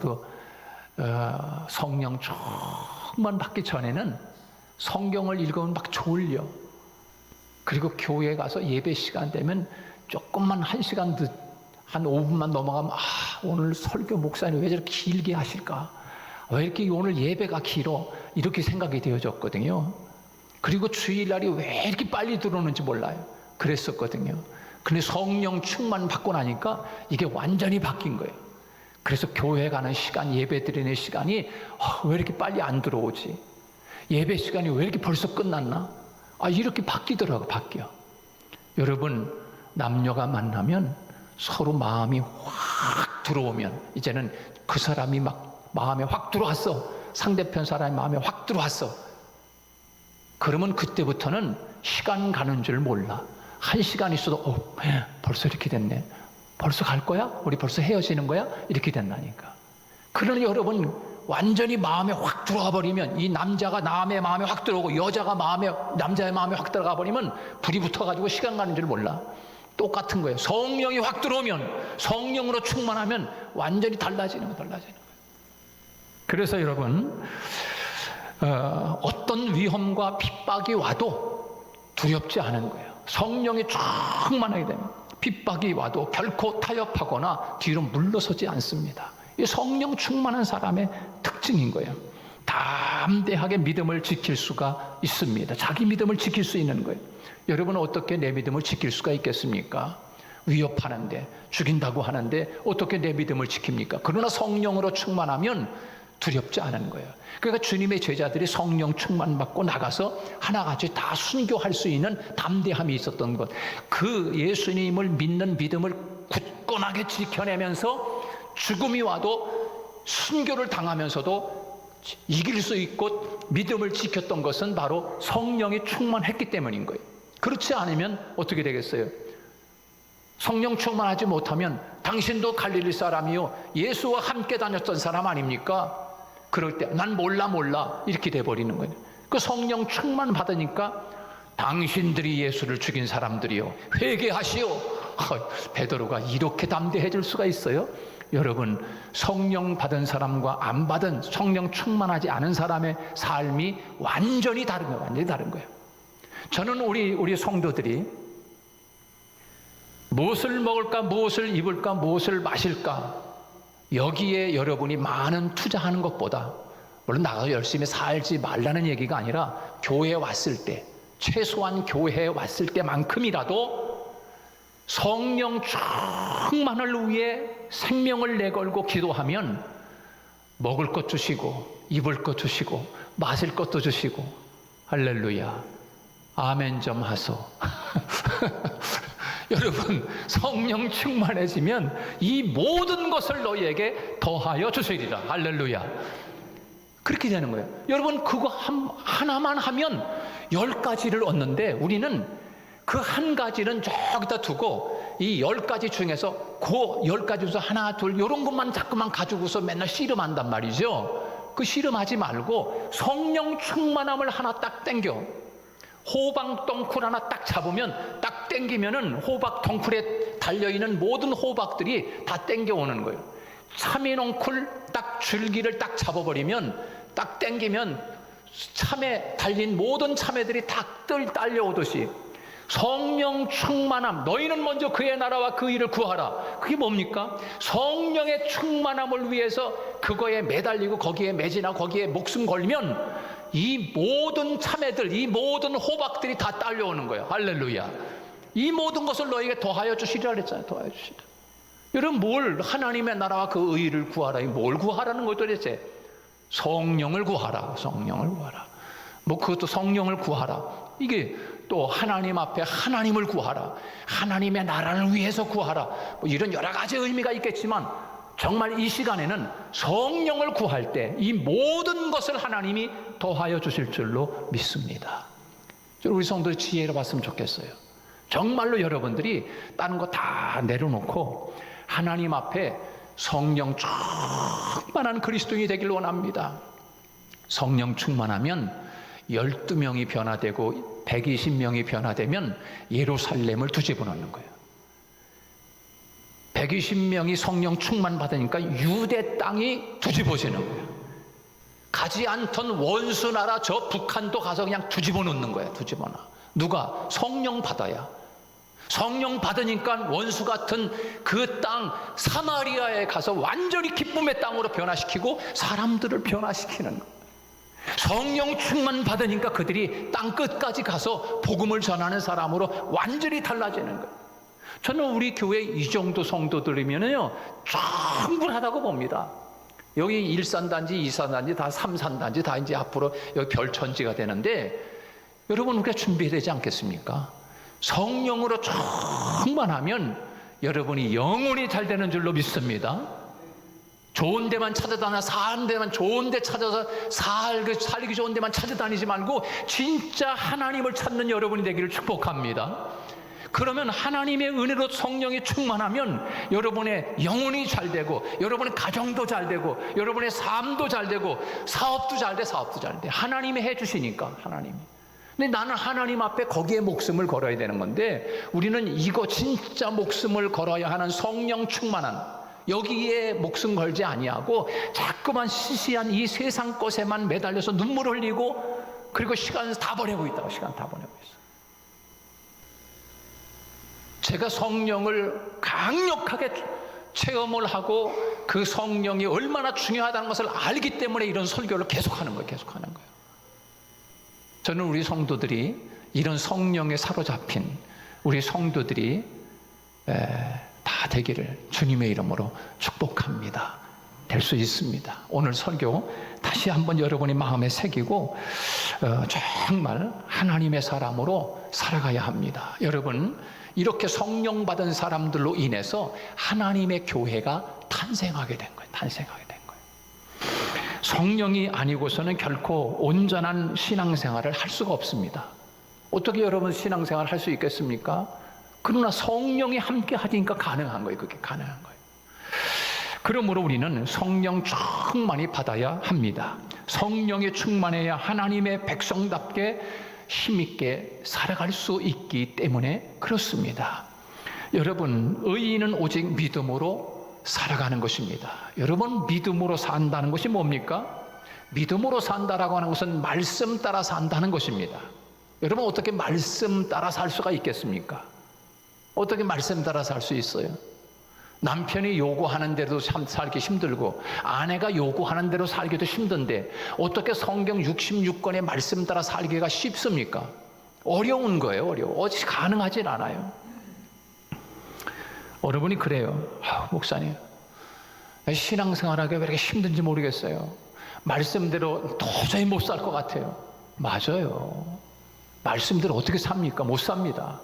저도 성령 충만 받기 전에는 성경을 읽으면 막 졸려. 그리고 교회에 가서 예배 시간 되면 조금만 1시간 한 5분만 넘어가면 오늘 설교 목사님 왜 저렇게 길게 하실까? 왜 이렇게 오늘 예배가 길어? 이렇게 생각이 되어졌거든요. 그리고 주일날이 왜 이렇게 빨리 들어오는지 몰라요. 그랬었거든요. 근데 성령 충만 받고 나니까 이게 완전히 바뀐 거예요. 그래서 교회 가는 시간, 예배 드리는 시간이 왜 이렇게 빨리 안 들어오지? 예배 시간이 왜 이렇게 벌써 끝났나? 이렇게 바뀌더라고요. 바뀌어. 여러분, 남녀가 만나면 서로 마음이 확 들어오면 이제는 그 사람이 막 마음에 확 들어왔어. 상대편 사람이 마음에 확 들어왔어. 그러면 그때부터는 시간 가는 줄 몰라. 1시간 있어도 벌써 이렇게 됐네. 벌써 갈 거야? 우리 벌써 헤어지는 거야? 이렇게 된다니까. 그러나 여러분, 완전히 마음에 확 들어가 버리면, 이 남자가 남의 마음에 확 들어오고 여자가 남자의 마음에 확 들어가 버리면 불이 붙어가지고 시간 가는 줄 몰라. 똑같은 거예요. 성령이 확 들어오면, 성령으로 충만하면 완전히 달라지는 거예요. 그래서 여러분, 어떤 위험과 핍박이 와도 두렵지 않은 거예요. 성령이 충만하게 되면 핍박이 와도 결코 타협하거나 뒤로 물러서지 않습니다. 이 성령 충만한 사람의 특징인 거예요. 담대하게 믿음을 지킬 수가 있습니다. 자기 믿음을 지킬 수 있는 거예요. 여러분은 어떻게 내 믿음을 지킬 수가 있겠습니까? 위협하는데, 죽인다고 하는데 어떻게 내 믿음을 지킵니까? 그러나 성령으로 충만하면 두렵지 않은 거예요. 그러니까 주님의 제자들이 성령 충만 받고 나가서 하나같이 다 순교할 수 있는 담대함이 있었던 것, 그 예수님을 믿는 믿음을 굳건하게 지켜내면서 죽음이 와도 순교를 당하면서도 이길 수 있고 믿음을 지켰던 것은 바로 성령이 충만했기 때문인 거예요. 그렇지 않으면 어떻게 되겠어요? 성령 충만하지 못하면 당신도 갈릴리 사람이요, 예수와 함께 다녔던 사람 아닙니까? 그럴 때 난 몰라 이렇게 돼버리는 거예요. 그 성령 충만 받으니까 당신들이 예수를 죽인 사람들이요, 회개하시오. 베드로가 이렇게 담대해질 수가 있어요? 여러분, 성령 받은 사람과 안 받은, 성령 충만하지 않은 사람의 삶이 완전히 다른 거예요. 완전히 다른 거예요. 저는 우리 성도들이 무엇을 먹을까, 무엇을 입을까, 무엇을 마실까, 여기에 여러분이 많은 투자하는 것보다, 물론 나가서 열심히 살지 말라는 얘기가 아니라, 교회에 왔을 때, 최소한 교회에 왔을 때만큼이라도 성령 충만을 위해 생명을 내걸고 기도하면 먹을 것 주시고 입을 것 주시고 마실 것도 주시고, 할렐루야, 아멘 좀 하소. 여러분, 성령 충만해지면 이 모든 것을 너희에게 더하여 주시리라. 할렐루야. 그렇게 되는 거예요. 여러분, 그거 하나만 하면 10가지를 얻는데, 우리는 그 한 가지는 저기다 두고 이 10가지 중에서 그 10가지 중에서 하나 둘 이런 것만 자꾸만 가지고서 맨날 씨름한단 말이죠. 그 씨름하지 말고 성령 충만함을 하나 딱 땡겨, 호박 덩쿨 하나 딱 잡으면, 딱 땡기면은 호박 덩쿨에 달려있는 모든 호박들이 다 땡겨오는 거예요. 참외 넝쿨 딱 줄기를 딱 잡아버리면, 딱 땡기면 참외 달린 모든 참외들이 다 딸려오듯이 성령 충만함, 너희는 먼저 그의 나라와 그 일을 구하라. 그게 뭡니까? 성령의 충만함을 위해서 그거에 매달리고 거기에 매진하고 거기에 목숨 걸면 이 모든 참외들, 이 모든 호박들이 다 딸려오는 거예요. 할렐루야. 이 모든 것을 너에게 더하여 주시리라 그랬잖아요. 더하여 주시리라. 여러분, 뭘 하나님의 나라와 그 의를 구하라. 뭘 구하라는 거예요 도대체? 성령을 구하라. 성령을 구하라. 그것도 성령을 구하라. 이게 또 하나님 앞에 하나님을 구하라. 하나님의 나라를 위해서 구하라. 이런 여러 가지 의미가 있겠지만, 정말 이 시간에는 성령을 구할 때 이 모든 것을 하나님이 더하여 주실 줄로 믿습니다. 우리 성도의 지혜를 봤으면 좋겠어요. 정말로 여러분들이 다른 거 다 내려놓고 하나님 앞에 성령 충만한 그리스도인이 되길 원합니다. 성령 충만하면 12명이 변화되고 120명이 변화되면 예루살렘을 뒤집어 놓는 거예요. 120명이 성령 충만 받으니까 유대 땅이 뒤집어지는 거예요. 가지 않던 원수 나라 저 북한도 가서 그냥 뒤집어 놓는 거예요. 뒤집어 놔. 누가? 성령 받아야. 성령 받으니까 원수 같은 그 땅 사마리아에 가서 완전히 기쁨의 땅으로 변화시키고 사람들을 변화시키는 거예요. 성령 충만 받으니까 그들이 땅 끝까지 가서 복음을 전하는 사람으로 완전히 달라지는 거예요. 저는 우리 교회 이 정도 성도들이면요 충분하다고 봅니다. 여기 1산단지, 2산단지, 다 3산단지 다 이제 앞으로 여기 별천지가 되는데, 여러분 우리가 준비해야 되지 않겠습니까? 성령으로 충만하면 여러분이 영혼이 잘 되는 줄로 믿습니다. 좋은 데만 찾아다녀, 사는 데만 좋은 데 찾아서 살기 좋은 데만 찾아다니지 말고 진짜 하나님을 찾는 여러분이 되기를 축복합니다. 그러면 하나님의 은혜로 성령이 충만하면 여러분의 영혼이 잘 되고, 여러분의 가정도 잘 되고, 여러분의 삶도 잘 되고, 사업도 잘 돼. 하나님이 해주시니까, 하나님이. 근데 나는 하나님 앞에 거기에 목숨을 걸어야 되는 건데, 우리는 이거 진짜 목숨을 걸어야 하는 성령 충만한, 여기에 목숨 걸지 아니하고 자꾸만 시시한 이 세상 것에만 매달려서 눈물 흘리고, 그리고 시간 다 보내고 있다고. 시간 다 보내고 있어. 제가 성령을 강력하게 체험을 하고 그 성령이 얼마나 중요하다는 것을 알기 때문에 이런 설교를 계속하는 거예요. 저는 우리 성도들이, 이런 성령에 사로잡힌 우리 성도들이 다 되기를 주님의 이름으로 축복합니다. 될 수 있습니다. 오늘 설교 다시 한번 여러분이 마음에 새기고 정말 하나님의 사람으로 살아가야 합니다. 여러분, 이렇게 성령 받은 사람들로 인해서 하나님의 교회가 탄생하게 된 거예요. 성령이 아니고서는 결코 온전한 신앙생활을 할 수가 없습니다. 어떻게 여러분 신앙생활을 할 수 있겠습니까? 그러나 성령이 함께 하니까 가능한 거예요. 그게 가능한 거예요. 그러므로 우리는 성령 충만히 받아야 합니다. 성령에 충만해야 하나님의 백성답게 힘있게 살아갈 수 있기 때문에 그렇습니다. 여러분, 의인은 오직 믿음으로 살아가는 것입니다. 여러분, 믿음으로 산다는 것이 뭡니까? 믿음으로 산다라고 하는 것은 말씀 따라 산다는 것입니다. 여러분, 어떻게 말씀 따라 살 수가 있겠습니까? 어떻게 말씀 따라 살 수 있어요? 남편이 요구하는 대로 살기 힘들고 아내가 요구하는 대로 살기도 힘든데 어떻게 성경 66권의 말씀 따라 살기가 쉽습니까? 어려운 거예요. 어찌 가능하진 않아요. 여러분이 그래요. 목사님, 신앙생활하기가 왜 이렇게 힘든지 모르겠어요. 말씀대로 도저히 못 살 것 같아요. 맞아요. 말씀대로 어떻게 삽니까? 못 삽니다.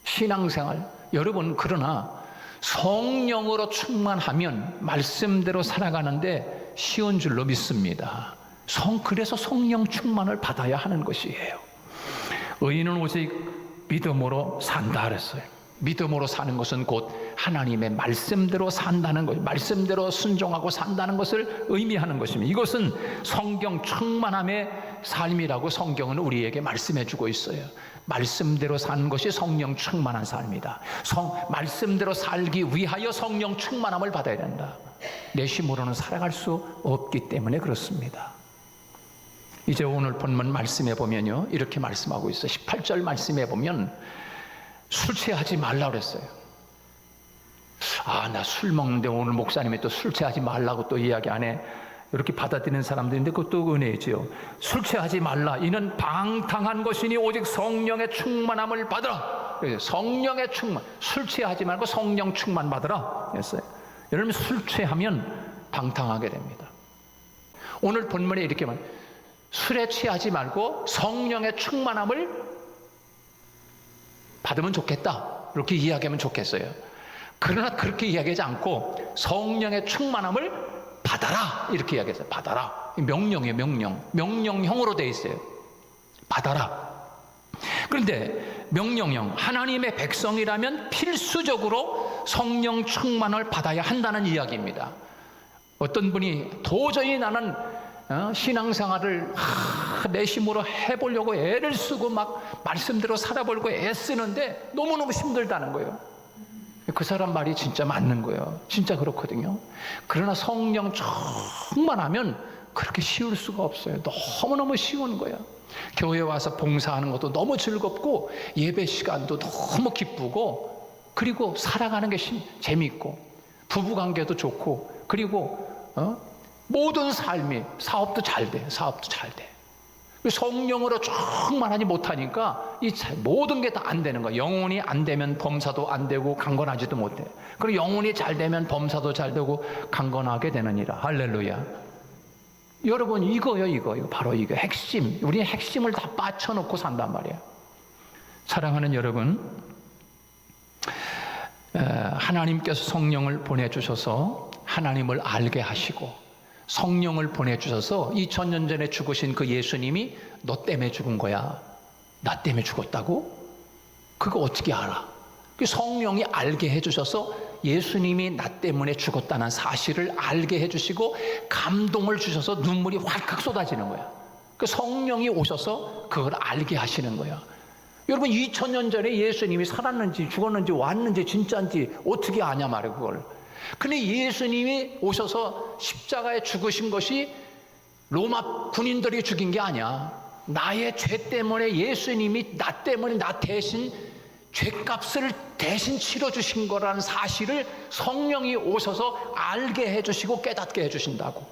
신앙생활, 여러분, 그러나 성령으로 충만하면 말씀대로 살아가는데 쉬운 줄로 믿습니다. 그래서 성령 충만을 받아야 하는 것이에요. 의인은 오직 믿음으로 산다 그랬어요. 믿음으로 사는 것은 곧 하나님의 말씀대로 산다는 것, 말씀대로 순종하고 산다는 것을 의미하는 것입니다. 이것은 성경 충만함의 삶이라고 성경은 우리에게 말씀해 주고 있어요. 말씀대로 사는 것이 성령 충만한 삶이다. 말씀대로 살기 위하여 성령 충만함을 받아야 된다. 내 힘으로는 살아갈 수 없기 때문에 그렇습니다. 이제 오늘 본문 말씀해 보면요, 이렇게 말씀하고 있어요. 18절 말씀해 보면 술 취하지 말라 그랬어요. 나 술 먹는데 오늘 목사님이 또 술 취하지 말라고 또 이야기 안 해. 이렇게 받아들이는 사람들인데 그것도 은혜지요. 술 취하지 말라. 이는 방탕한 것이니 오직 성령의 충만함을 받으라. 성령의 충만. 술 취하지 말고 성령 충만 받으라 했어요. 여러분, 술 취하면 방탕하게 됩니다. 오늘 본문에 이렇게 말, 술에 취하지 말고 성령의 충만함을 받으면 좋겠다, 이렇게 이야기하면 좋겠어요. 그러나 그렇게 이야기하지 않고 성령의 충만함을 받아라, 이렇게 이야기했어요. 받아라. 명령이에요. 명령형으로 되어 있어요. 받아라. 그런데 명령형, 하나님의 백성이라면 필수적으로 성령 충만을 받아야 한다는 이야기입니다. 어떤 분이 도저히 나는 신앙생활을 내 힘으로 해보려고 애를 쓰고 막 말씀대로 살아보려고 애쓰는데 너무너무 힘들다는 거예요. 그 사람 말이 진짜 맞는 거예요. 진짜 그렇거든요. 그러나 성령 충만하면 그렇게 쉬울 수가 없어요. 너무너무 쉬운 거야. 교회 와서 봉사하는 것도 너무 즐겁고, 예배 시간도 너무 기쁘고, 그리고 살아가는 게 재미있고, 부부관계도 좋고, 그리고 모든 삶이, 사업도 잘 돼. 성령으로 충만하지 못하니까 이 모든 게 다 안 되는 거야. 영혼이 안 되면 범사도 안 되고 강건하지도 못해. 그리고 영혼이 잘 되면 범사도 잘 되고 강건하게 되느니라. 할렐루야. 여러분, 이거 바로 이거 핵심. 우리는 핵심을 다 빠쳐놓고 산단 말이에요. 사랑하는 여러분, 하나님께서 성령을 보내주셔서 하나님을 알게 하시고, 성령을 보내주셔서 2000년 전에 죽으신 그 예수님이 너 때문에 죽은 거야, 나 때문에 죽었다고? 그거 어떻게 알아? 그 성령이 알게 해주셔서 예수님이 나 때문에 죽었다는 사실을 알게 해주시고 감동을 주셔서 눈물이 활칵 쏟아지는 거야. 그 성령이 오셔서 그걸 알게 하시는 거야. 여러분, 2000년 전에 예수님이 살았는지 죽었는지 왔는지 진짜인지 어떻게 아냐 말이야, 그걸. 근데 예수님이 오셔서 십자가에 죽으신 것이 로마 군인들이 죽인 게 아니야. 나의 죄 때문에 예수님이 나 때문에 나 대신 죄값을 대신 치러주신 거라는 사실을 성령이 오셔서 알게 해주시고 깨닫게 해주신다고.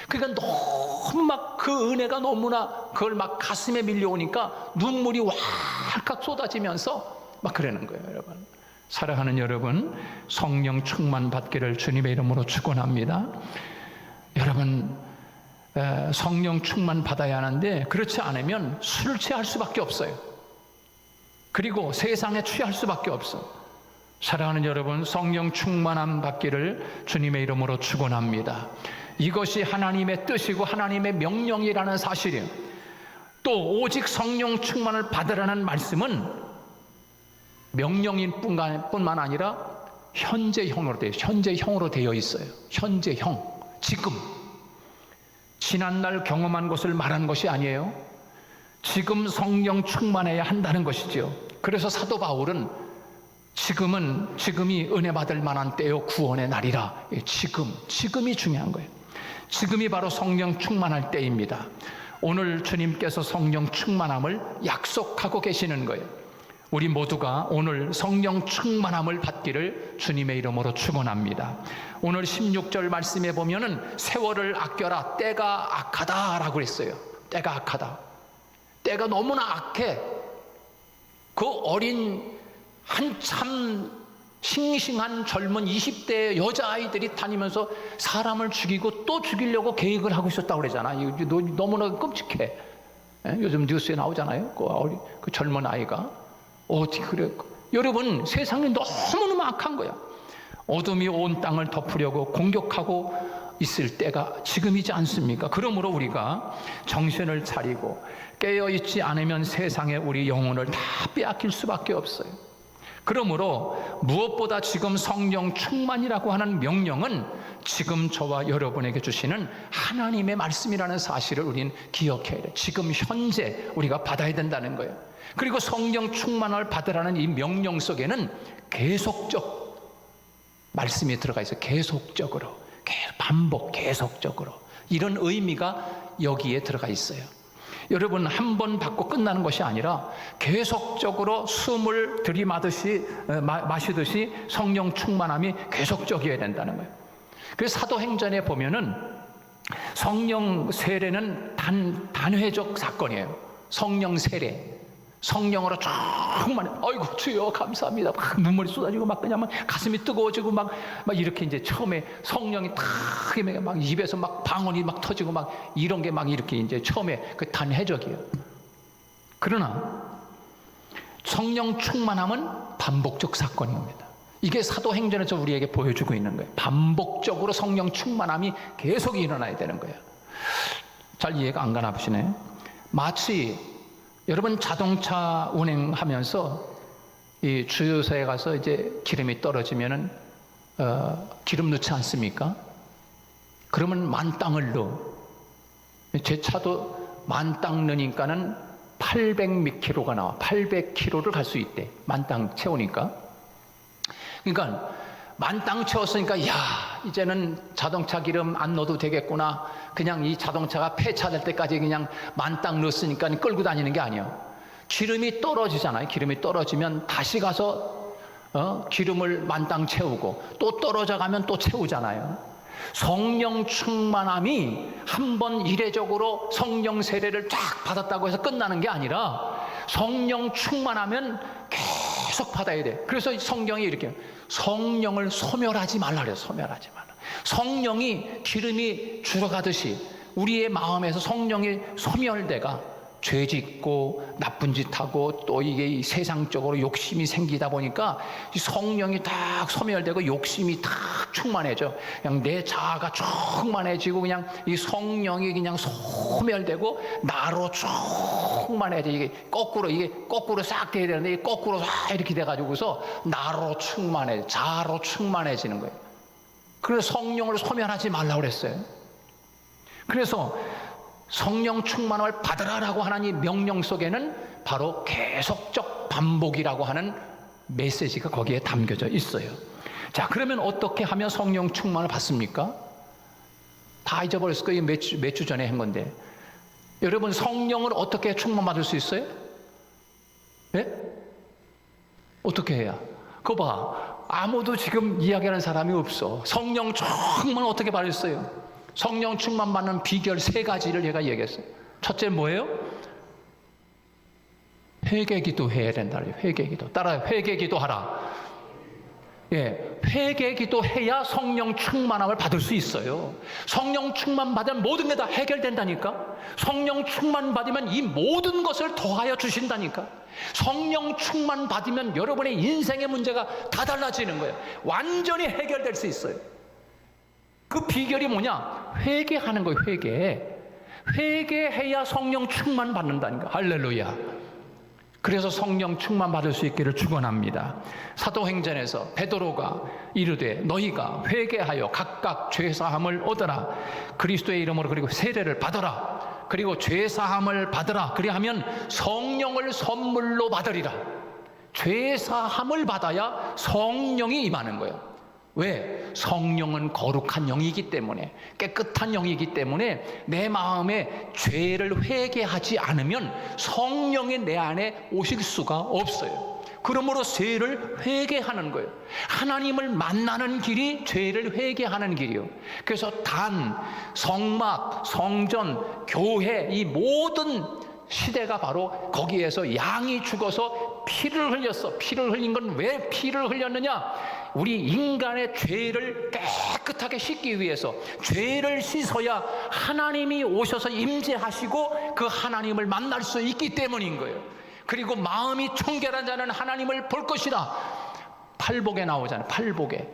그러니까 너무 막 그 은혜가 너무나 그걸 막 가슴에 밀려오니까 눈물이 활칵 쏟아지면서 막 그러는 거예요. 여러분, 사랑하는 여러분, 성령 충만 받기를 주님의 이름으로 축원합니다. 여러분, 성령 충만 받아야 하는데 그렇지 않으면 술 취할 수밖에 없어요. 그리고 세상에 취할 수밖에 없어. 사랑하는 여러분, 성령 충만함 받기를 주님의 이름으로 축원합니다. 이것이 하나님의 뜻이고 하나님의 명령이라는 사실이에요. 또 오직 성령 충만을 받으라는 말씀은 명령인 뿐만 아니라 현재형으로 되어 있어요. 현재형, 지금. 지난날 경험한 것을 말한 것이 아니에요. 지금 성령 충만해야 한다는 것이죠. 그래서 사도 바울은 지금이 은혜 받을 만한 때요, 구원의 날이라. 지금이 중요한 거예요. 지금이 바로 성령 충만할 때입니다. 오늘 주님께서 성령 충만함을 약속하고 계시는 거예요. 우리 모두가 오늘 성령 충만함을 받기를 주님의 이름으로 축원합니다. 오늘 16절 말씀에 보면은 세월을 아껴라, 때가 악하다라고 했어요. 때가 악하다. 때가 너무나 악해. 그 어린 한참 싱싱한 젊은 20대 여자아이들이 다니면서 사람을 죽이고 또 죽이려고 계획을 하고 있었다고 그러잖아. 이거 너무나 끔찍해. 요즘 뉴스에 나오잖아요. 그 젊은 아이가 어떻게 그래. 여러분, 세상이 너무너무 악한 거야. 어둠이 온 땅을 덮으려고 공격하고 있을 때가 지금이지 않습니까? 그러므로 우리가 정신을 차리고 깨어있지 않으면 세상에 우리 영혼을 다 빼앗길 수밖에 없어요. 그러므로 무엇보다 지금 성령 충만이라고 하는 명령은 지금 저와 여러분에게 주시는 하나님의 말씀이라는 사실을 우리는 기억해야 돼요. 지금 현재 우리가 받아야 된다는 거예요. 그리고 성령 충만을 받으라는 이 명령 속에는 계속적 말씀이 들어가 있어요. 계속적으로, 계속적으로 이런 의미가 여기에 들어가 있어요. 여러분, 한 번 받고 끝나는 것이 아니라 계속적으로 숨을 마시듯이 성령 충만함이 계속적이어야 된다는 거예요. 그래서 사도행전에 보면은 성령 세례는 단회적 사건이에요. 성령 세례. 성령으로 충만해. 아이고 주여 감사합니다. 막 눈물이 쏟아지고 막 그냥 막 가슴이 뜨거워지고 막 이렇게 이제 처음에 성령이 탁 막 입에서 막 방언이 막 터지고 막 이런 게 막 이렇게 이제 처음에 그 단회적이에요. 그러나 성령 충만함은 반복적 사건입니다. 이게 사도행전에서 우리에게 보여주고 있는 거예요. 반복적으로 성령 충만함이 계속 일어나야 되는 거예요. 잘 이해가 안 가나 보시네. 마치 여러분 자동차 운행하면서 이 주유소에 가서 이제 기름이 떨어지면은 기름 넣지 않습니까? 그러면 만땅을 넣어. 제 차도 만땅 넣으니까는 800km가 나와. 800km를 갈 수 있대. 만땅 채우니까. 그러니까 만땅 채웠으니까 야, 이제는 자동차 기름 안 넣어도 되겠구나. 그냥 이 자동차가 폐차될 때까지 그냥 만땅 넣었으니까 끌고 다니는 게 아니에요. 기름이 떨어지잖아요. 기름이 떨어지면 다시 가서 기름을 만땅 채우고 또 떨어져 가면 또 채우잖아요. 성령 충만함이 한번 이례적으로 성령 세례를 쫙 받았다고 해서 끝나는 게 아니라 성령 충만하면 계속 받아야 돼. 그래서 성경이 이렇게 성령을 소멸하지 말라 그래요. 소멸하지 말라. 성령이 기름이 줄어가듯이 우리의 마음에서 성령이 소멸돼가 죄 짓고 나쁜 짓 하고 또 이게 세상적으로 욕심이 생기다 보니까 이 성령이 딱 소멸되고 욕심이 딱 충만해져. 그냥 내 자아가 충만해지고 그냥 이 성령이 그냥 소멸되고 나로 충만해져. 이게 거꾸로 싹 돼야 되는데 이게 거꾸로 싹 이렇게 돼가지고서 나로 충만해, 자아로 충만해지는 거예요. 그래서 성령을 소멸하지 말라고 그랬어요. 그래서 성령 충만함을 받으라라고 하는 이 명령 속에는 바로 계속적 반복이라고 하는 메시지가 거기에 담겨져 있어요. 자, 그러면 어떻게 하면 성령 충만을 받습니까? 다 잊어버렸을 거예요. 몇 주 전에 한 건데. 여러분, 성령을 어떻게 충만받을 수 있어요? 예? 어떻게 해야? 그거 봐. 아무도 지금 이야기하는 사람이 없어. 성령 충만 어떻게 받았어요? 성령 충만 받는 비결 3가지를 제가 얘기했어요. 첫째 뭐예요? 회개기도 해야 된다. 회개기도. 따라요. 회개기도 하라. 예, 회개기도 해야 성령 충만함을 받을 수 있어요. 성령 충만 받으면 모든 게 다 해결된다니까. 성령 충만 받으면 이 모든 것을 더하여 주신다니까. 성령 충만 받으면 여러분의 인생의 문제가 다 달라지는 거예요. 완전히 해결될 수 있어요. 그 비결이 뭐냐? 회개하는 거예요. 회개해야 성령 충만 받는다니까. 할렐루야. 그래서 성령 충만 받을 수 있기를 축원합니다. 사도행전에서 베드로가 이르되 너희가 회개하여 각각 죄사함을 얻으라. 그리스도의 이름으로 그리고 세례를 받으라. 그리고 죄사함을 받으라. 그리하면 성령을 선물로 받으리라. 죄사함을 받아야 성령이 임하는 거예요. 왜? 성령은 거룩한 영이기 때문에, 깨끗한 영이기 때문에 내 마음에 죄를 회개하지 않으면 성령이 내 안에 오실 수가 없어요. 그러므로 죄를 회개하는 거예요. 하나님을 만나는 길이 죄를 회개하는 길이요. 그래서 단, 성막, 성전, 교회 이 모든 시대가 바로 거기에서 양이 죽어서 피를 흘렸어. 피를 흘린 건 왜 피를 흘렸느냐? 우리 인간의 죄를 깨끗하게 씻기 위해서, 죄를 씻어야 하나님이 오셔서 임재하시고 그 하나님을 만날 수 있기 때문인 거예요. 그리고 마음이 청결한 자는 하나님을 볼 것이다. 팔복에 나오잖아요. 팔복에.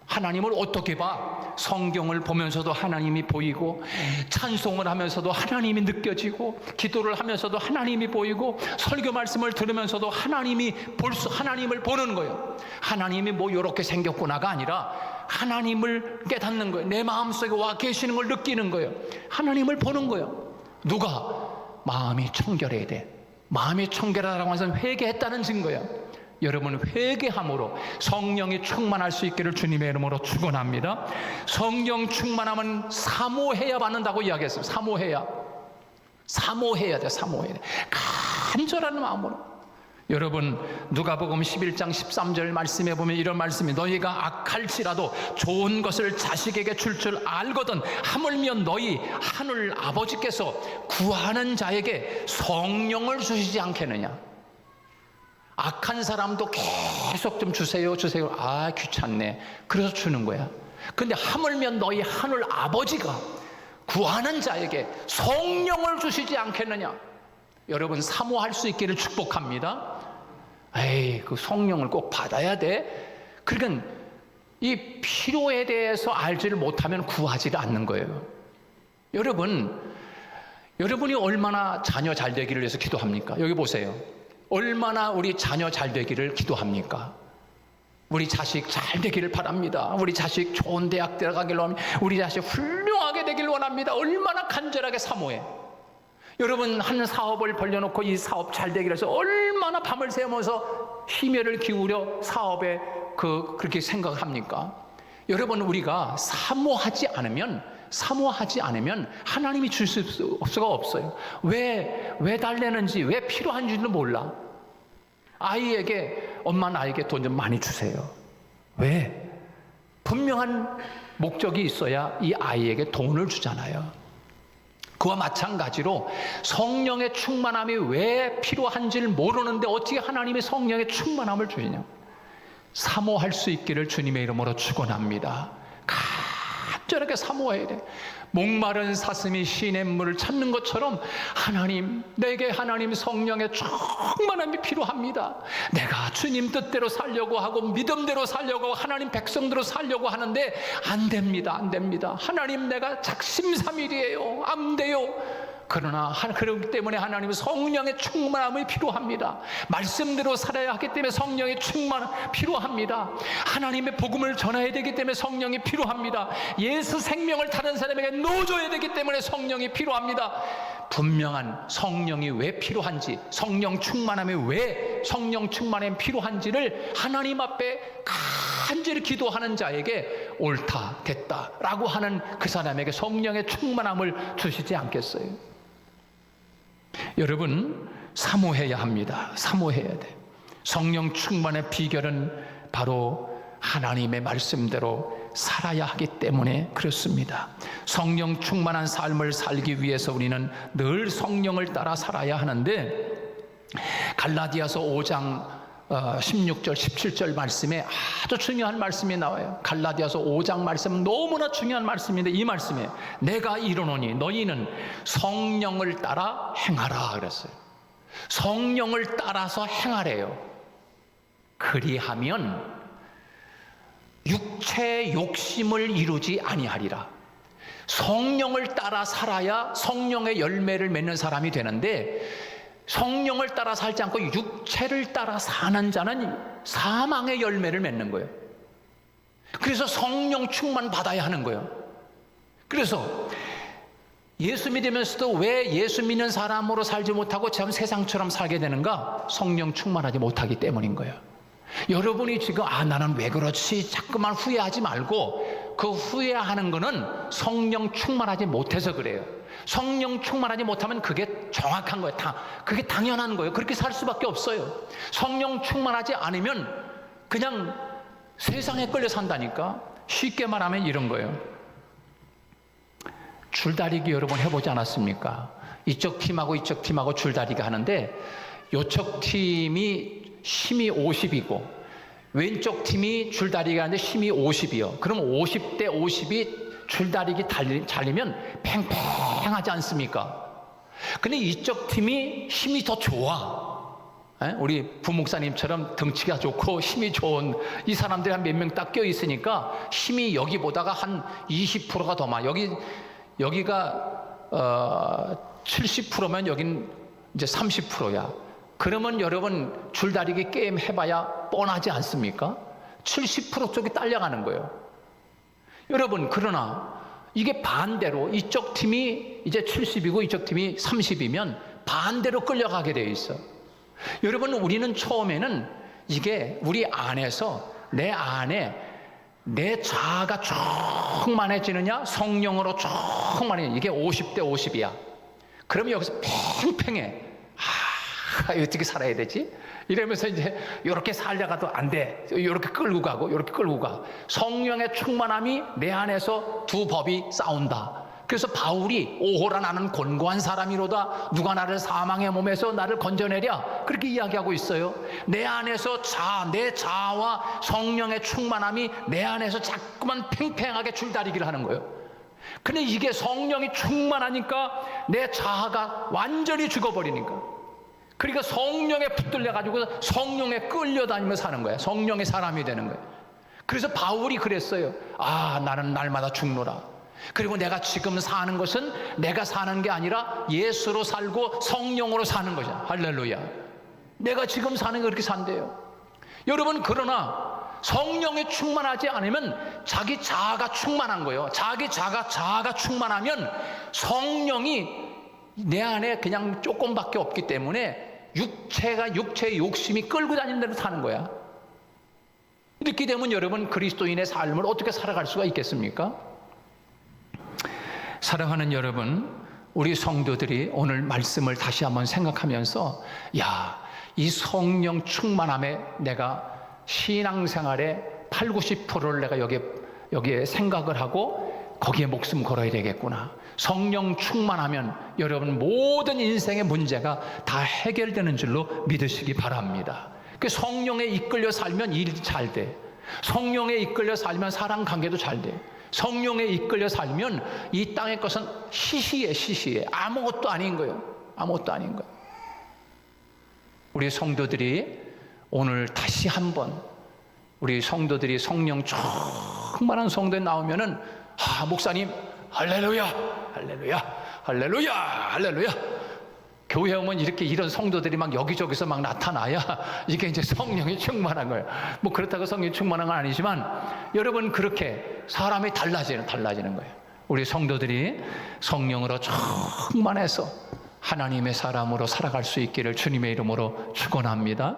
하나님을 어떻게 봐? 성경을 보면서도 하나님이 보이고, 찬송을 하면서도 하나님이 느껴지고, 기도를 하면서도 하나님이 보이고, 설교 말씀을 들으면서도 하나님을 보는 거예요. 하나님이 뭐 이렇게 생겼구나가 아니라 하나님을 깨닫는 거예요. 내 마음속에 와 계시는 걸 느끼는 거예요. 하나님을 보는 거예요. 누가? 마음이 청결해야 돼. 마음이 청결하다고 해서 회개했다는 증거예요. 여러분, 회개함으로 성령이 충만할 수 있기를 주님의 이름으로 축원합니다. 성령 충만함은 사모해야 받는다고 이야기했어요. 사모해야 돼. 사모해야 돼. 간절한 마음으로. 여러분, 누가복음 11장 13절 말씀에 보면 이런 말씀이 너희가 악할지라도 좋은 것을 자식에게 줄 알거든 하물며 너희 하늘 아버지께서 구하는 자에게 성령을 주시지 않겠느냐. 악한 사람도 계속 좀 주세요. 아, 귀찮네. 그래서 주는 거야. 근데 하물며 너희 하늘 아버지가 구하는 자에게 성령을 주시지 않겠느냐. 여러분, 사모할 수 있기를 축복합니다. 그 성령을 꼭 받아야 돼. 그러니까 이 필요에 대해서 알지를 못하면 구하지를 않는 거예요. 여러분이 얼마나 자녀 잘 되기를 위해서 기도합니까? 여기 보세요. 얼마나 우리 자녀 잘 되기를 기도합니까? 우리 자식 잘 되기를 바랍니다. 우리 자식 좋은 대학 들어가기를 원합니다. 우리 자식 훌륭하게 되기를 원합니다. 얼마나 간절하게 사모해. 여러분, 한 사업을 벌려놓고 이 사업 잘 되기를 해서 얼마나 밤을 새우면서 심혈을 기울여 사업에 그렇게 생각합니까? 여러분, 우리가 사모하지 않으면 하나님이 주실 수가 없어요. 왜 달래는지, 왜 필요한지도 몰라. 아이에게, 엄마 나에게 돈 좀 많이 주세요. 왜? 분명한 목적이 있어야 이 아이에게 돈을 주잖아요. 그와 마찬가지로 성령의 충만함이 왜 필요한지를 모르는데 어떻게 하나님의 성령의 충만함을 주시냐? 사모할 수 있기를 주님의 이름으로 축원합니다. 간절하게 사모해야 돼. 목마른 사슴이 시냇물을 찾는 것처럼 하나님, 내게 하나님 성령의 충만함이 필요합니다. 내가 주님 뜻대로 살려고 하고 믿음대로 살려고 하고 하나님 백성대로 살려고 하는데 안 됩니다. 하나님, 내가 작심삼일이에요. 안 돼요. 그러나 그렇기 때문에 하나님은 성령의 충만함이 필요합니다. 말씀대로 살아야 하기 때문에 성령의 충만함이 필요합니다. 하나님의 복음을 전해야 되기 때문에 성령이 필요합니다. 예수 생명을 다른 사람에게 놓아줘야 되기 때문에 성령이 필요합니다. 분명한 성령이 왜 필요한지, 성령 충만함이 왜 성령 충만함이 필요한지를 하나님 앞에 간절히 기도하는 자에게 옳다, 됐다라고 하는 그 사람에게 성령의 충만함을 주시지 않겠어요? 여러분, 사모해야 합니다. 사모해야 돼. 성령 충만의 비결은 바로 하나님의 말씀대로 살아야 하기 때문에 그렇습니다. 성령 충만한 삶을 살기 위해서 우리는 늘 성령을 따라 살아야 하는데, 갈라디아서 5장 16절 17절 말씀에 아주 중요한 말씀이 나와요. 갈라디아서 5장 말씀은 너무나 중요한 말씀인데, 이 말씀에 내가 이르노니 너희는 성령을 따라 행하라 그랬어요. 성령을 따라서 행하래요. 그리하면 육체의 욕심을 이루지 아니하리라. 성령을 따라 살아야 성령의 열매를 맺는 사람이 되는데, 성령을 따라 살지 않고 육체를 따라 사는 자는 사망의 열매를 맺는 거예요. 그래서 성령 충만 받아야 하는 거예요. 그래서 예수 믿으면서도 왜 예수 믿는 사람으로 살지 못하고 참 세상처럼 살게 되는가? 성령 충만하지 못하기 때문인 거예요. 여러분이 지금 나는 왜 그렇지 자꾸만 후회하지 말고, 그 후회하는 거는 성령 충만하지 못해서 그래요. 성령 충만하지 못하면 그게 정확한 거예요. 그게 당연한 거예요. 그렇게 살 수밖에 없어요. 성령 충만하지 않으면 그냥 세상에 끌려 산다니까. 쉽게 말하면 이런 거예요. 줄다리기 여러분 해보지 않았습니까? 이쪽 팀하고 이쪽 팀하고 줄다리기 하는데, 이쪽 팀이 힘이 50이고 왼쪽 팀이 줄다리기 하는데 힘이 50이요. 그럼 50대 50이 줄다리기 달리면 팽팽하지 않습니까? 근데 이쪽 팀이 힘이 더 좋아. 우리 부목사님처럼 덩치가 좋고 힘이 좋은 이 사람들이 한 몇 명 딱 껴있으니까 힘이 여기보다가 한 20%가 더 많아. 여기가 70%면 여긴 이제 30%야. 그러면 여러분 줄다리기 게임 해봐야 뻔하지 않습니까? 70% 쪽이 딸려가는 거예요. 여러분, 그러나 이게 반대로 이쪽 팀이 이제 70이고 이쪽 팀이 30이면 반대로 끌려가게 되어 있어. 여러분, 우리는 처음에는 이게 우리 안에서 내 안에 내 자아가 충만해지느냐, 성령으로 충만해. 이게 50대 50이야. 그러면 여기서 팽팽해. 어떻게 살아야 되지? 이러면서 이제 이렇게 살려가도 안 돼. 이렇게 끌고 가고 이렇게 끌고 가. 성령의 충만함이 내 안에서 두 법이 싸운다. 그래서 바울이 오호라 나는 곤고한 사람이로다. 누가 나를 사망의 몸에서 나를 건져내랴. 그렇게 이야기하고 있어요. 내 안에서 내 자아와 성령의 충만함이 내 안에서 자꾸만 팽팽하게 줄다리기를 하는 거예요. 근데 이게 성령이 충만하니까 내 자아가 완전히 죽어버리니까. 그러니까 성령에 붙들려가지고 성령에 끌려다니며 사는 거야. 성령의 사람이 되는 거야. 그래서 바울이 그랬어요. 나는 날마다 죽노라. 그리고 내가 지금 사는 것은 내가 사는 게 아니라 예수로 살고 성령으로 사는 거죠. 할렐루야. 내가 지금 사는 게 그렇게 산대요. 여러분, 그러나 성령에 충만하지 않으면 자기 자아가 충만한 거예요. 자기 자아가 충만하면 성령이 내 안에 그냥 조금밖에 없기 때문에 육체의 욕심이 끌고 다니는 대로 사는 거야. 이렇게 되면 여러분 그리스도인의 삶을 어떻게 살아갈 수가 있겠습니까? 사랑하는 여러분, 우리 성도들이 오늘 말씀을 다시 한번 생각하면서 이 성령 충만함에 내가 신앙생활의 80~90%를 내가 여기에 생각을 하고 거기에 목숨 걸어야 되겠구나. 성령 충만하면 여러분 모든 인생의 문제가 다 해결되는 줄로 믿으시기 바랍니다. 그 성령에 이끌려 살면 일이 잘 돼. 성령에 이끌려 살면 사람 관계도 잘 돼. 성령에 이끌려 살면 이 땅의 것은 시시해. 아무것도 아닌 거예요. 아무것도 아닌 거예요. 우리 성도들이 오늘 다시 한번 우리 성도들이 성령 충만한 성도에 나오면은 목사님 할렐루야. 교회 오면 이런 성도들이 막 여기저기서 막 나타나야 이게 이제 성령이 충만한 거예요. 뭐 그렇다고 성령이 충만한 건 아니지만 여러분 그렇게 사람이 달라지는 거예요. 우리 성도들이 성령으로 충만해서 하나님의 사람으로 살아갈 수 있기를 주님의 이름으로 축원합니다.